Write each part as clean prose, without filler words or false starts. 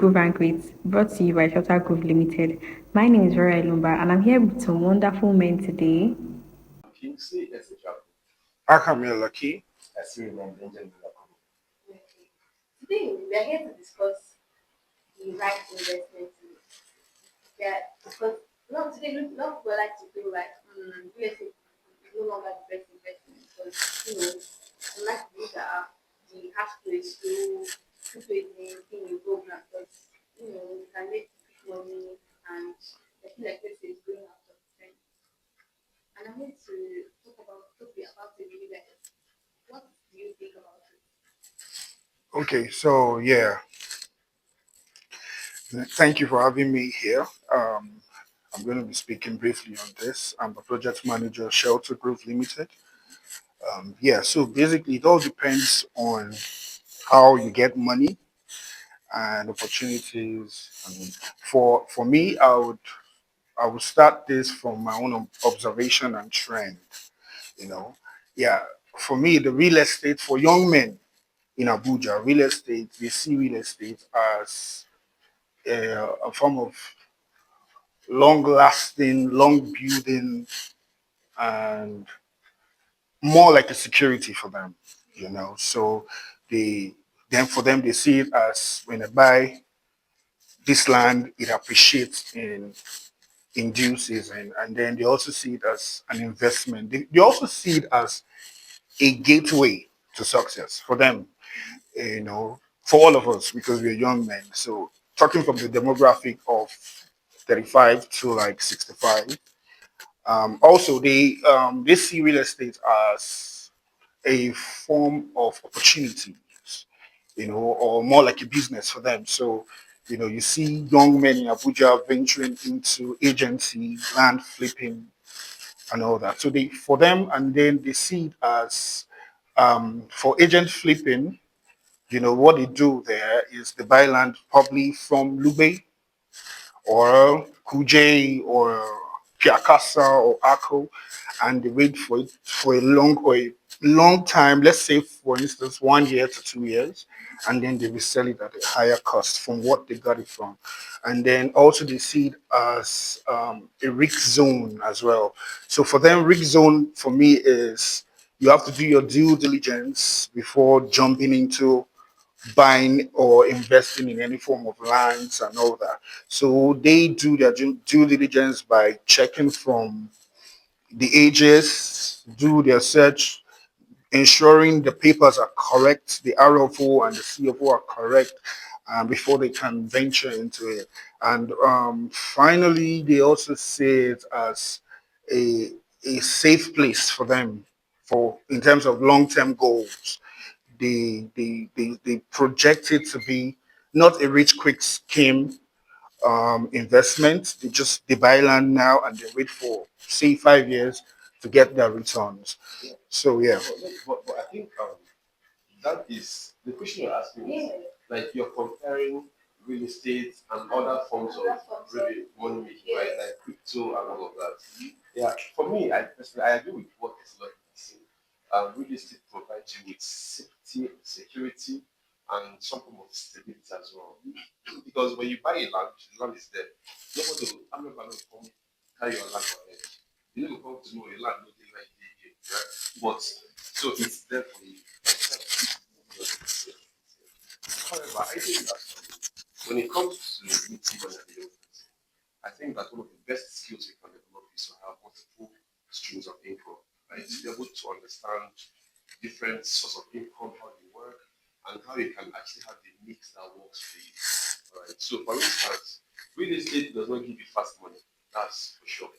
Fruitful Banquet, brought to you by Shelter Group Limited. My name is Vera Lumba, and I'm here with some wonderful men today. How come you're lucky? Today we are here to discuss the right investment. Yeah, because not today, not people like to feel like real estate is no longer the best investment because unlike these are the cash flow is slow, people is anything you go now because you can make quick money and I feel like this is going out of trend. And I'm here to talk about it with you guys. What do you think about it? Okay, so yeah, thank you for having me here. Um, I'm going to be speaking briefly on this. I'm the project manager, Shelter Group Limited. Yeah, so basically, it all depends on how you get money and opportunities. I mean, for me, I would start this from my own observation and trend. You know, yeah, for me, the real estate for young men in Abuja, real estate, they see real estate as a form of long lasting, long building, and more like a security for them, So they then for them they see it as when they buy this land, it appreciates in due season, and then they also see it as an investment. They also see it as a gateway to success for them, for all of us because we're young men. So talking from the demographic of 35 to like 65. Also, they see real estate as a form of opportunities, or more like a business for them. So, you see young men in Abuja venturing into agency, land flipping, and all that. So they, for them, and then they see it as for agent flipping. What they do there is they buy land probably from Lube or Kuje or Piakasa or Ako, and they wait for it for a long time. Let's say, for instance, 1 year to 2 years, and then they resell it at a higher cost from what they got it from. And then also they see it as a risk zone as well. So for them, risk zone for me is you have to do your due diligence before jumping into buying or investing in any form of lands and all that. So they do their due diligence by checking from the ages, do their search, ensuring the papers are correct, the RFO and the CFO are correct before they can venture into it. And finally, they also see it as a, a safe place for them for in terms of long-term goals. They project it to be not a rich quick scheme investment. They buy land now and they wait for say 5 years to get their returns. So yeah. But I think that is the question you're asking is like you're comparing real estate and other forms of really money making, right? Like crypto and all of that. Yeah, for me, I personally I agree with what Tesla is saying. Real estate provides you with safety, security, and some form of stability as well. Because when you buy a land, the land is there. Nobody will, I'm not going to come carry your land for it. You never come to know your land, no day like day, right? But so it's there for you. However, I think that when it comes to meeting money at the end of the day, I think that one of the best skills you can develop is to have multiple streams of income, right? To be able to understand different sources of income, how they work, and how you can actually have the mix that works for you. All right. So, for instance, real estate does not give you fast money. That's for sure.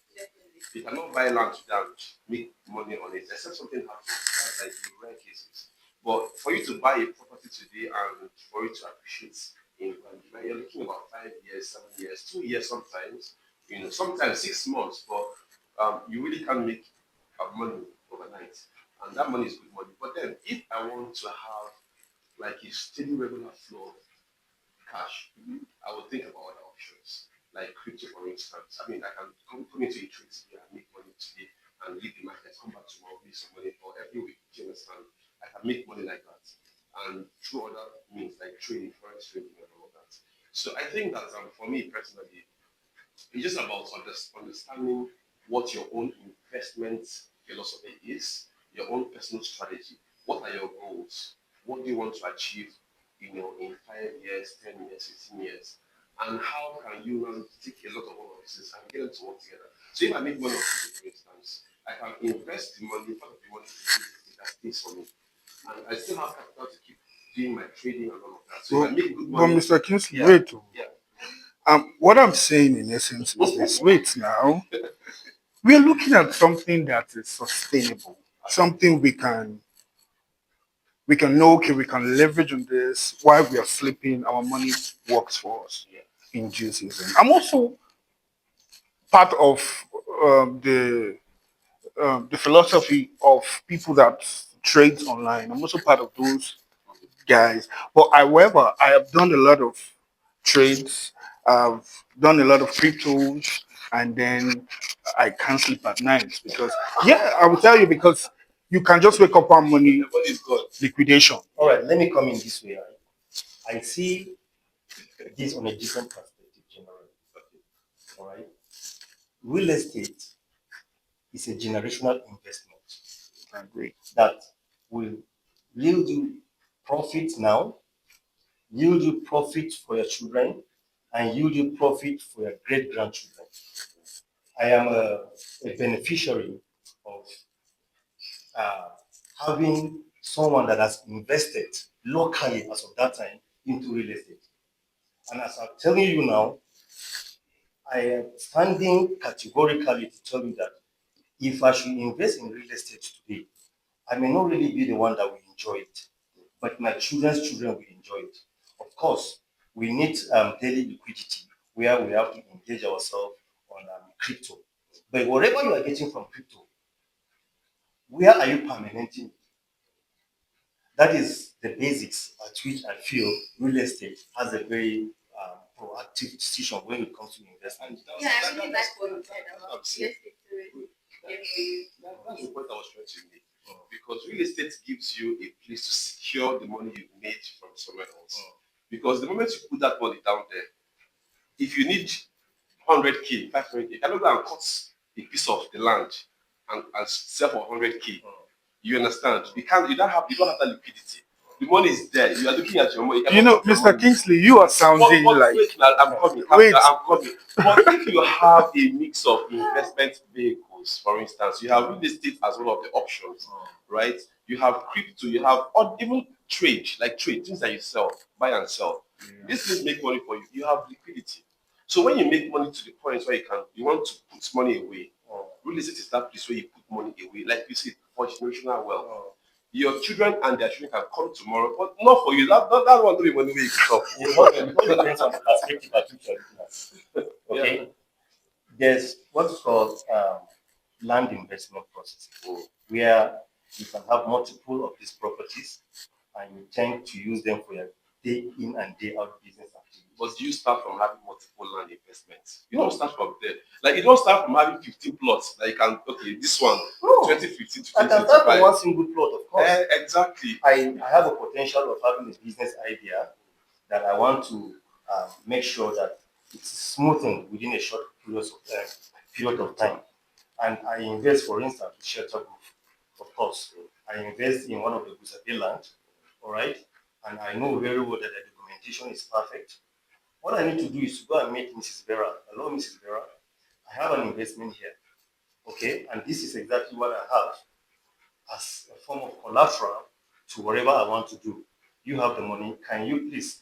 You cannot buy land today and make money on it, except something happens. That's like in rare cases. But for you to buy a property today and for it to appreciate in value, right, you're looking about 5 years, 7 years, 2 years sometimes, sometimes 6 months, but you really can't make money overnight. And that money is good money. But then if I want to have like a steady regular flow of cash, I would think about other options, like crypto, for instance. I mean, I can come into a trade today and make money today and leave the market, come back tomorrow, make some money, or every week. Do you understand? I can make money like that. And through other means like trading, forex trading, and all that. So I think that for me personally, it's just about understanding what your own investment philosophy is, your own personal strategy. What are your goals? What do you want to achieve in 5 years, 10 years, 15 years? And how can you now take a lot of all of this and get them to work together? So if I make money on crypto, for instance, I can invest the money, part of the money to real estate that stays for me. And I still have capital to keep doing my trading and all of that. So if But, I make good but money, Mr. Kingsley, yeah, wait. Oh. yeah. What I'm saying in essence is this. Wait now. We're looking at something that is sustainable, something we can know, okay, we can leverage on this while we are sleeping, our money works for us Yeah. in due season. I'm also part of the philosophy of people that trade online. I'm also part of those guys. But however, I have done a lot of trades. I've done a lot of cryptos, and then I can't sleep at night because yeah, I will tell you because you can just wake up one morning, Everybody's good. liquidation. All right, let me come in this way. Right? I see this on a different perspective generally. All right. Real estate is a generational investment I agree. that will yield you profit now, yield you profit for your children, and yield you profit for your great grandchildren. I am a beneficiary of uh, having someone that has invested locally as of that time into real estate. And as I'm telling you now, I am standing categorically to tell you that if I should invest in real estate today, I may not really be the one that will enjoy it, but my children's children will enjoy it. Of course, we need daily liquidity where we have to engage ourselves on crypto. But whatever you are getting from crypto, where are you permanenting? That is the basics at which I feel real estate has a very proactive decision when it comes to investment. Yeah, I really like what you said about real estate tourism. Yeah, for you. That's the point I was trying to make. Because real estate gives you a place to secure the money you've made from somewhere else. Because the moment you put that money down there, if you need 100K, 500K, you cannot go and cut a piece of the land and sell for 100K. You understand? You don't have that liquidity. The money is there. You are looking at your money. You You cannot know, drop your Mr. money. Kingsley, you are sounding But like wait, now, I'm coming. wait. I'm coming. But if you have a mix of investment vehicles, for instance, you have real estate as one of the options, right? You have crypto, you have or even trade, things that you sell, buy and sell. These things make money for you. You have liquidity. So when you make money to the point where you want to put money away, real estate is that place where you put money away, like you said, for generational wealth. Your children and their children can come tomorrow, but not for you. That one don't be money where you can talk. It all depends on the perspective at which you're looking at. Okay. Yeah. There's what's called land investment process, where you can have multiple of these properties and you tend to use them for your day in and day out business activity. But you start from having multiple land investments. You don't start from there. Like you don't start from having 15 plots. Like you can this one No, 2015 to I can start from 2025. one single plot, of course. Exactly. I have a potential of having a business idea that I want to make sure that it's smoothing within a short period of time. And I invest, for instance, with Shelter Group. Of course, I invest in one of the Gusabe land, all right? And I know very well that the documentation is perfect. What I need to do is to go and meet Mrs. Vera. Hello, Mrs. Vera. I have an investment here, okay? And this is exactly what I have as a form of collateral to whatever I want to do. You have the money. Can you please,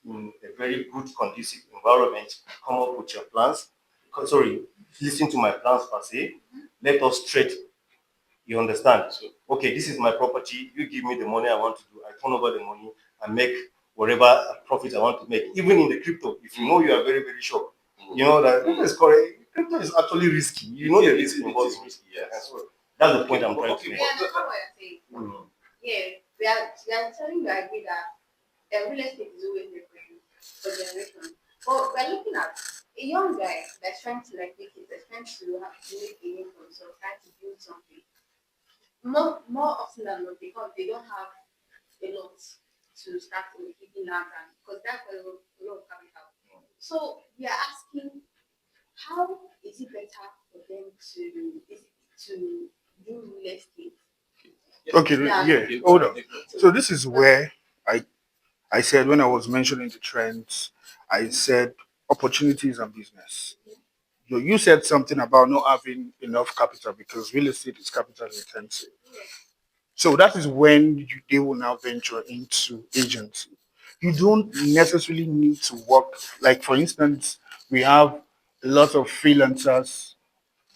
in a very good, conducive environment, come up with your plans? Sorry, listen to my plans per se. Let us trade. You understand? So, okay, this is my property. You give me the money I want to do. I turn over the money and make whatever profit I want to make. Even in the crypto, if you know you are very, very sure, you know that crypto is correct. Crypto is actually risky. You know the risk involved. Risky, yes. So that's the point I'm trying to make. Yeah, that's what you're saying. Yeah, we are telling you, I agree that real estate is always there for generation. But we're looking at a young guy that's trying to like make it, that's trying to have to make a name for himself, trying to build something. More often than not, because they don't have a lot. to start giving land and because that's a lot of capital. So we are asking how is it better for them to do real estate? Okay, Yeah. yeah, hold on. So this is where I said when I was mentioning the trends, I said opportunities and business. You said something about not having enough capital because real estate is capital intensive. So that is when they will now venture into agency. You don't necessarily need to work. Like for instance, we have a lot of freelancers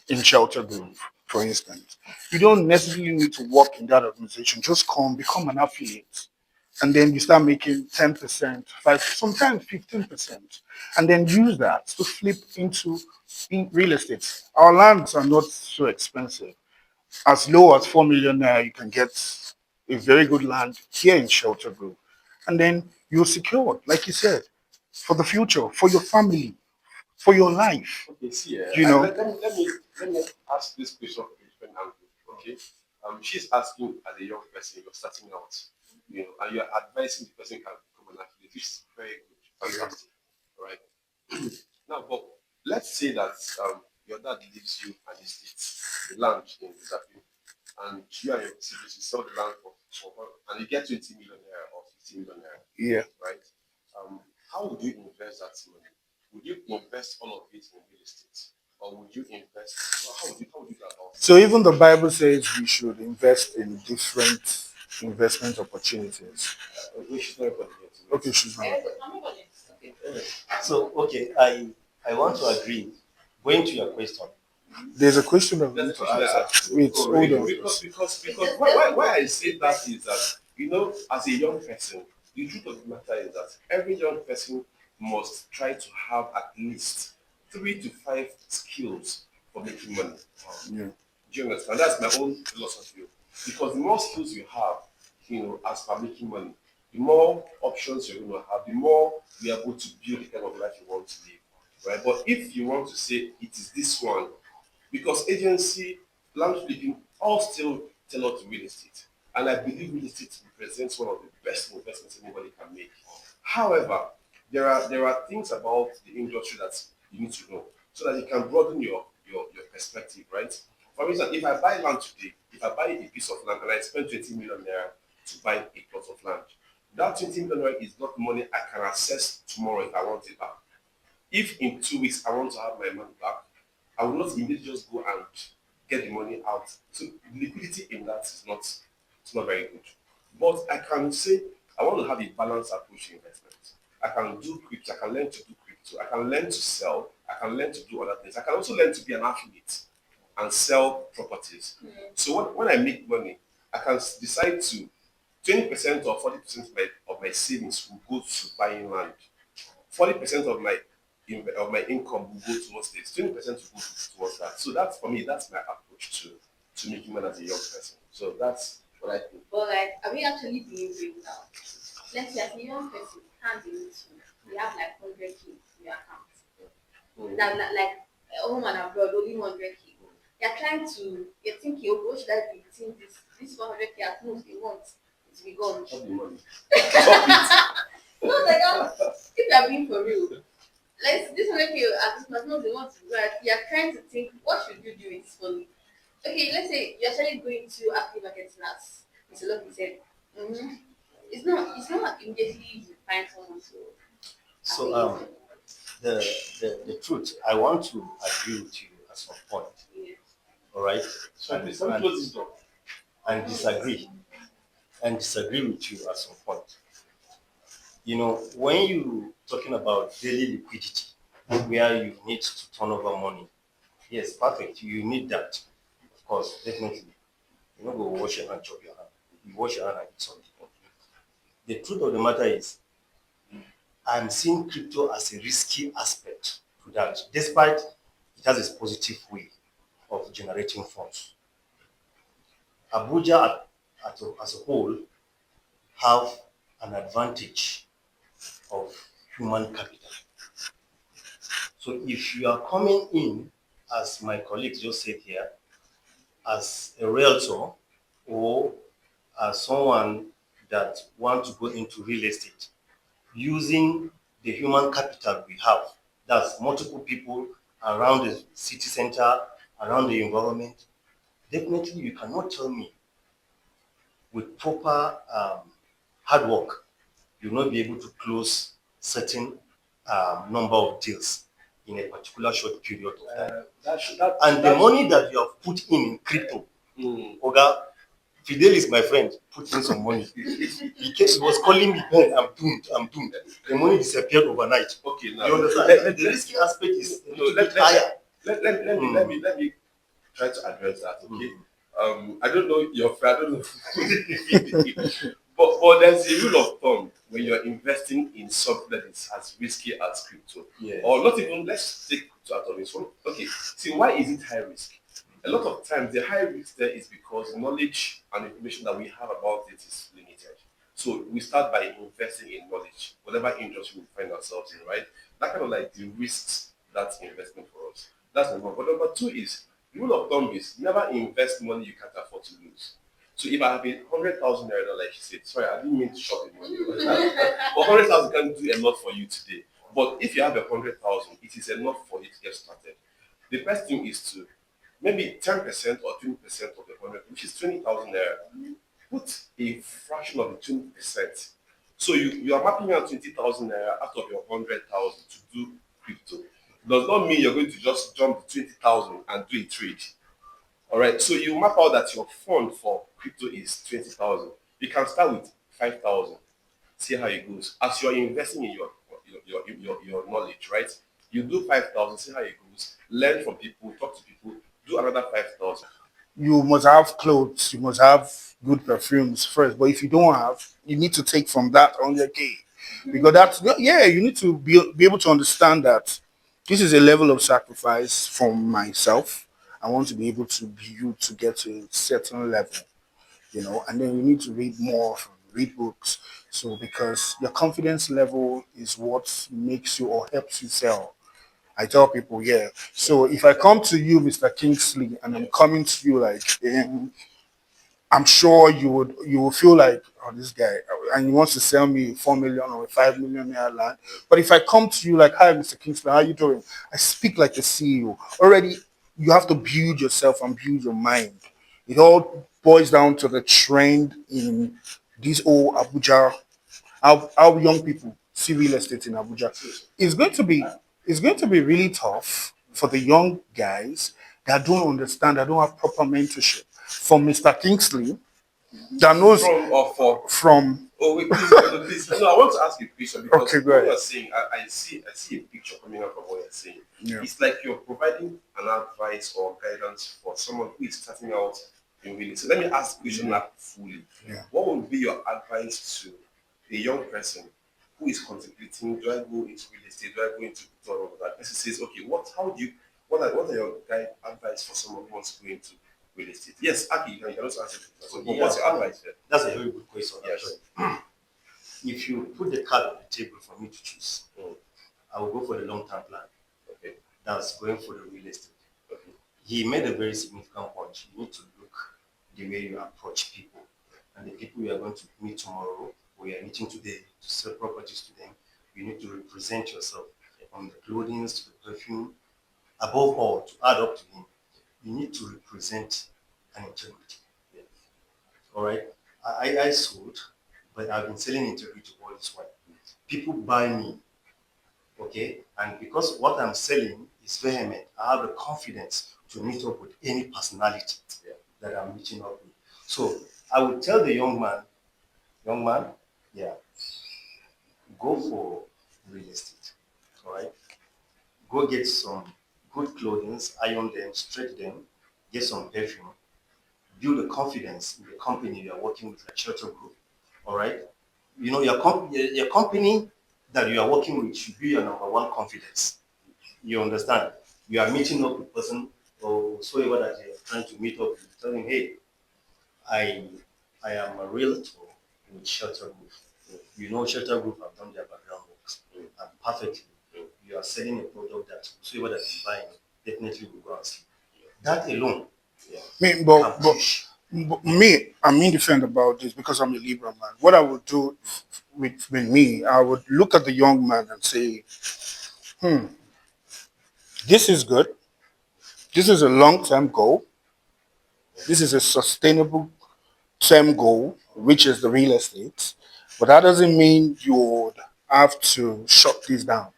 in Shelter Group, for instance. You don't necessarily need to work in that organization. Just come, become an affiliate. And then you start making 10%, five, sometimes 15%. And then use that to flip into in real estate. Our lands are not so expensive. As low as 4 million naira, you can get a very good land here in Shelter Group. And then you're secured, like you said, for the future, for your family, for your life. Okay, see, You know, let me ask this question from a different angle. Okay, she's asking as a young person, you're starting out, and you're advising the person can become an athlete, which is very good, fantastic, all right? Now, but let's say that your dad leaves you an estate, the land in Zapi, and you and your siblings you sell the land for and you get 20 million naira or 50 million naira, yeah. right? Um, how would you invest that money? Would you invest all of it in real estate, or would you invest? Well, how would you go about it? So even the Bible says we should invest in different investment opportunities. We should not put it. Okay, she's not. So okay, I want to agree. Going to your question, There's a question that we That's need the to question I answer. asked you. Wait, Oh, hold really? on. Because why I say that is that as a young person, the truth of the matter is that every young person must try to have at least 3 to 5 skills for making money. Yeah. Do you understand? That's my own philosophy. Because the more skills you have, as for making money, the more options you're going to have, the more you're able to build the kind of life you want to live. Right? But if you want to say it is this one, because agency, land flipping, all still tailored to real estate. And I believe real estate represents one of the best investments anybody can make. However, there are things about the industry that you need to know so that you can broaden your perspective, right? For instance, if I buy land today, if I buy a piece of land and I spend 20 million naira to buy a plot of land, that 20 million naira is not money I can access tomorrow if I want it back. If in 2 weeks I want to have my money back, I will not immediately just go and get the money out. So liquidity in that is not very good. But I can say I want to have a balanced approach to investment. I can do crypto, I can learn to do crypto, I can learn to sell, I can learn to do other things. I can also learn to be an affiliate and sell properties. So when I make money, I can decide to 20% or 40% of my savings will go to buying land. 40% of my income will go towards this. 20% will go towards that. So that's for me. That's my approach to making money as a young person. So that's what I think. But like, are we actually being real now? Let's say as a young person, can't be to we have like 100K in your account. That like home and abroad only 100K. You're trying to you're thinking, oh, what should I do between this 100K at most a month to be gone? Not the money. No, like if you're being for real, let's this 100K at this month not the want to go. You're trying to think what should you do with this money? Okay, let's say you're actually going to active marketing as Mr. Lucky said. Mm-hmm. It's not immediately you find someone to so affiliate. the truth, I want to agree with you at some point. Yeah. All right, So and, please don't and, close this door. and disagree with you at some point. When you talking about daily liquidity, where you need to turn over money, yes, perfect. You need that, of course, definitely. You not go wash your hand, chop your hand. You wash your hand and eat something. The truth of the matter is, I'm seeing crypto as a risky aspect to that, despite it has its positive way of generating funds. Abuja as a whole have an advantage of human capital. So if you are coming in, as my colleagues just said here, as a realtor or as someone that want to go into real estate using the human capital we have. That's multiple people around the city center, around the environment. Definitely, you cannot tell me with proper hard work, you'll not be able to close certain number of deals in a particular short period of time. And the money that you have put in crypto, Oga, Fidel is my friend, put in some money. He was calling me, "Ben, I'm doomed, I'm doomed." The money disappeared overnight. Okay, now You understand? The risky aspect is a little bit higher. Let me try to address that. Okay. I don't know your friend. I don't know. But there's a rule of thumb when you're investing in something that is as risky as crypto, Yeah. or not even. Let's take crypto out of this one. Okay. See, why is it high risk? A lot of times, the high risk there is because knowledge and information that we have about it is limited. So we start by investing in knowledge, whatever industry we find ourselves in, right? That kind of like the risks that investment for us. That's number one. But number two is the rule of thumb is never invest money you can't afford to lose. So if I have a 100,000 naira, like you said, sorry, I didn't mean to short the money, but 100,000 can do a lot for you today. But if you have 100,000, it is enough for you to get started. The best thing is to maybe 10% or 20% of the 100, which is 20,000 naira. Put a fraction of the 20%. So you are mapping out 20,000 naira out of your 100,000 to do crypto. Does not mean you're going to just jump to 20,000 and do a trade. All right. So you map out that your fund for crypto is 20,000. You can start with 5,000. See how it goes. As you're investing in your knowledge, right? You do 5,000. See how it goes. Learn from people. Talk to people. Do another 5,000. You must have clothes, you must have good perfumes first. But if you don't have, you need to take from that 100K. Because that's, yeah, you need to be able to understand that this is a level of sacrifice from myself. I want to be able to build to get to a certain level, and then you need to read more, read books. So because your confidence level is what makes you or helps you sell. I tell people, yeah. So if I come to you, Mr. Kingsley, and I'm coming to you like, I'm sure you will feel like, oh, this guy, and he wants to sell me 4 million or 5 million naira land. But if I come to you like, hi, Mr. Kingsley, how you doing? I speak like a CEO. Already, you have to build yourself and build your mind. It all boils down to the trend in this old Abuja, how young people see real estate in Abuja. It's going to be it's going to be really tough for the young guys that don't understand, that don't have proper mentorship. For Mr. Kingsley, that knows From or for. from. Oh wait, please, no, please. No, I want to ask you a question Okay, because go what ahead. you're saying, I see a picture coming up from what you're saying. Yeah. It's like you're providing an advice or guidance for someone who is starting out in real estate. Let me ask the question like fully. Yeah. What would be your advice to a young person who is contemplating, do I go into real estate, do I go into all of that? Person says, okay, what are your advice for someone who wants to go into real estate? Yes, Aki, you can also answer the question. But what's your advice there? That's a very good question. Yes. Actually. If you put the card on the table for me to choose, I will go for the long-term plan. Okay. That's going for the real estate. Okay. He made a very significant point. You need to look the way you approach people. And the people you are going to meet tomorrow, or you are meeting today to sell properties to them, you need to represent yourself from the clothing to the perfume. Above all, to add up to him, you need to represent an integrity. All right. I sold, but I've been selling integrity all this while. People buy me, okay, and because what I'm selling is vehement, I have the confidence to meet up with any personality that I'm meeting up with. So I would tell the young man, yeah, go for real estate. All right. Go get some good clothing, iron them, stretch them, get some perfume, build a confidence in the company you are working with, like Shelter Group. All right. You know, your company that you are working with should be your number one confidence. You understand? You are meeting up with person or whoever that you're trying to meet up with, telling, hey, I I am a realtor with Shelter Group. You know, Shelter Group have done their background works and perfectly. You are selling a product that whoever that is buying definitely will go and see. That alone I mean, can push. Me, I'm indifferent about this because I'm a Libra man. What I would do with me, I would look at the young man and say, this is good. This is a long term goal. This is a sustainable term goal, which is the real estate. But that doesn't mean you would have to shut this down.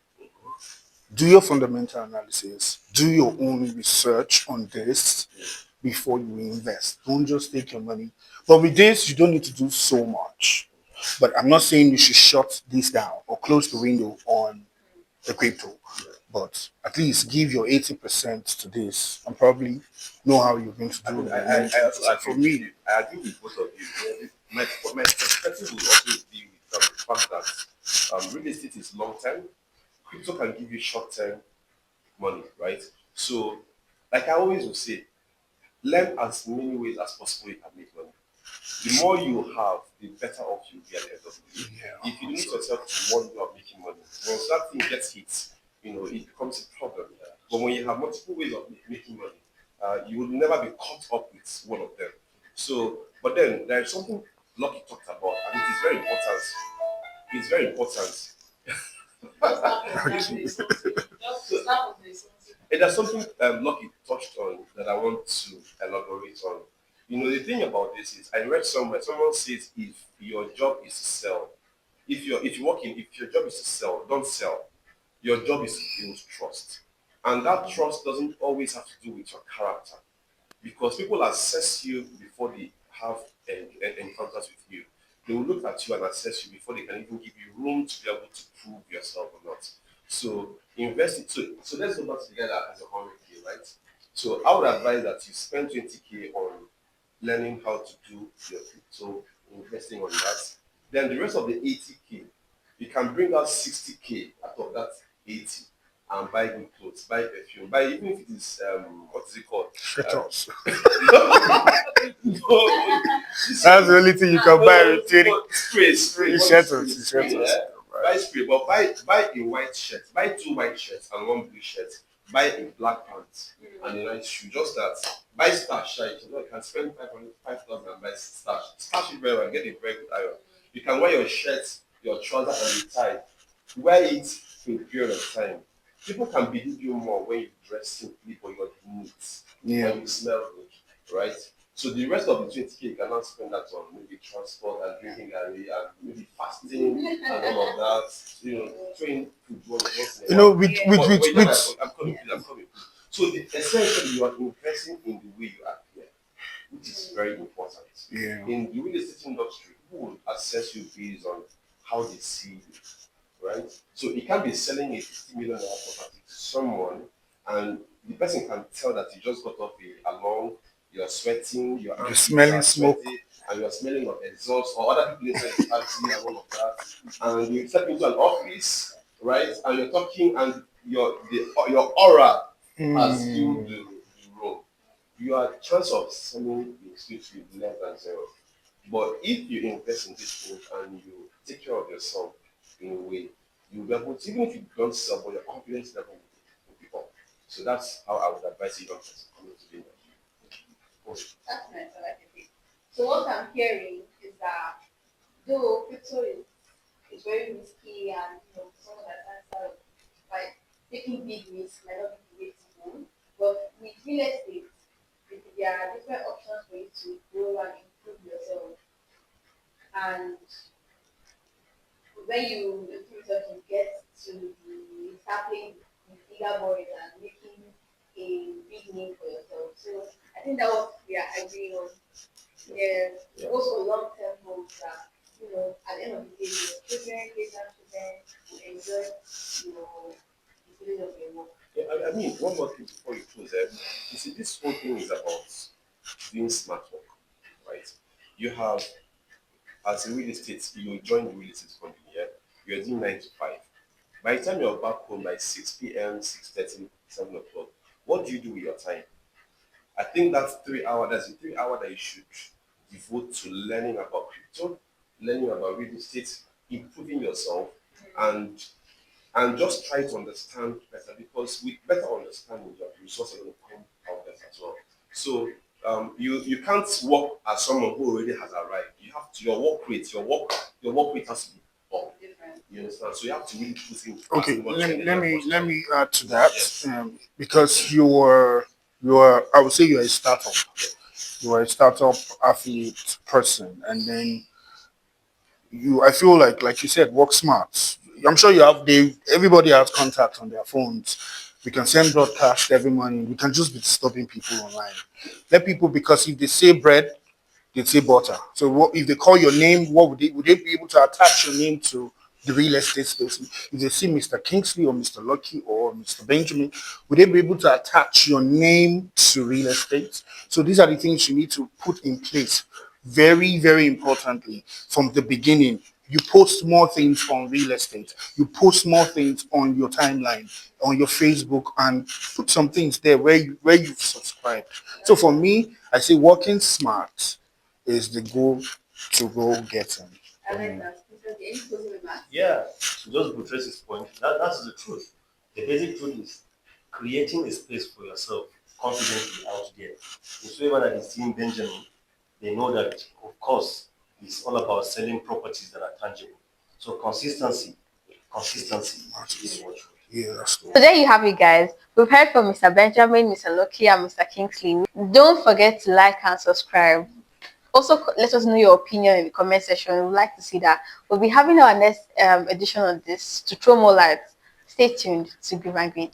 Do your fundamental analysis, do your own research on this before you invest. Don't just take your money. But with this, you don't need to do so much. But I'm not saying you should shut this down or close the window on the crypto. But at least give your 80% to this and probably know how you're going to I do mean, it. I also For agree with me, you. I agree with both of you. My perspective will always be with the fact that real estate is long term. Crypto can give you short term money, right? So, like I always will say, learn as many ways as possible you can make money. The more you have, the better off you'll be at the end of the day. yeah, If you limit yourself to one way of making money, once that thing gets hit, it becomes a problem. But when you have multiple ways of making money, you will never be caught up with one of them. So, but then there is something Lucky talked about, and it is very important. It's very important. And there's something Lucky touched on that I want to elaborate on. The thing about this is I read somewhere, someone says if your job is to sell, if your job is to sell, don't sell. Your job is to build trust. And that trust doesn't always have to do with your character because people assess you before they have encounters with you. They will look at you and assess you before they can even give you room to be able to prove yourself or not. So invest it. So let's go back together as a 100K, right? So I would advise that you spend 20K on learning how to do your crypto, investing on that. Then the rest of the 80K, you can bring out 60K out of that 80 and buy good clothes, buy perfume, buy even if it is what is it called? shut Um, up. no, That's the only thing you can buy with 30. spray, You body shut spray, us, you spray, shut us. yeah. Buy spray, but buy a white shirt, buy two white shirts and one blue shirt, buy a black pants and a nice shoe. Just that. Buy starch, right? You can spend 5,000 and buy starch. Starch it very well, get a very good iron. You can wear your shirt, your trousers and a tie. Wear it for a period of time. People can believe you more when you dress simply but you're neat, Yeah. when you smell good, right? So the rest of the 20K you cannot spend that on maybe transport and drinking and maybe fasting and all of that. Train food once in a You know, while. with Yeah. with But with wait, with I'm coming, please, I'm coming. So essentially you are investing in the way you appear, which is very important. yeah. In the real estate industry, people will assess you based on how they see you, right? So you can't be selling a 50 million naira property to someone and the person can tell that you just got off along, you're sweating, your You're armpits smelling are smoke. sweaty, and you're smelling of exhaust or other people inside the taxi and all of that. And you step into an office, right? And you're talking and your aura has filled Mm. the room. Your chance of selling the street will be less than zero. But if you invest in these things and you take care of yourself in a way, you'll be able to, even if you don't sell, but your confidence level will be up. So that's how I would advise a young person coming to the industry. That's nice. I like it. So what I'm hearing is that though crypto is very risky and someone that can't like taking big risks might not be the way to go. But with real estate, there are different options for you to grow and improve yourself. And when you improve yourself, you get to start playing with bigger boys and making a big name for yourself. So I think that what we are agreeing on. Yeah, Yeah. also long term goals that at the end of the day your children, great grandchildren will enjoy the feeling of your work. Yeah, I mean, one more thing before you close there. You see, this whole thing is about doing smart work, right? You have, as a real estate, you join the real estate company, yeah? You're doing 9 to 5. By the time you're back home by 6 p.m., 6:30, 7 o'clock, what do you do with your time? I think that's a 3 hour that you should devote to learning about crypto, learning about real estate, improving yourself, and just try to understand better because with better understanding, your resources are going to come out better as well. So you can't work as someone who already has arrived. You have to your work rate has to be up. Different. You understand? So you have to really put in as Okay, much energy let as me much let time. me add to that, Yes. because you are I would say you're a startup. You are a startup affiliate person, and then I feel like you said, work smart. I'm sure you have everybody has contact on their phones. We can send broadcast every morning. We can just be disturbing people online. Let people, because if they say bread, they say butter. So what if they call your name? What would they be able to attach your name to the real estate space? If they see Mr. Kingsley or Mr. Lucky or Mr. Benjamin, would they be able to attach your name to real estate? So these are the things you need to put in place. Very, very importantly, from the beginning, you post more things on real estate. You post more things on your timeline, on your Facebook, and put some things there where you've subscribed. So for me, I say working smart is the goal to go getting. I like that. Because any closing remarks? Yeah, to just buttress his point, that's the truth. The basic truth is creating a space for yourself confidently out there. Whosoever that is seeing Benjamin, they know that, of course, it's all about selling properties that are tangible. So consistency is the watchword. Yeah, that's So cool. there you have it, guys. We've heard from Mr. Benjamin, Mr. Loki, and Mr. Kingsley. Don't forget to like and subscribe. Also, let us know your opinion in the comment section. We'd like to see that. We'll be having our next edition on this to throw more light. Stay tuned to Give and Great.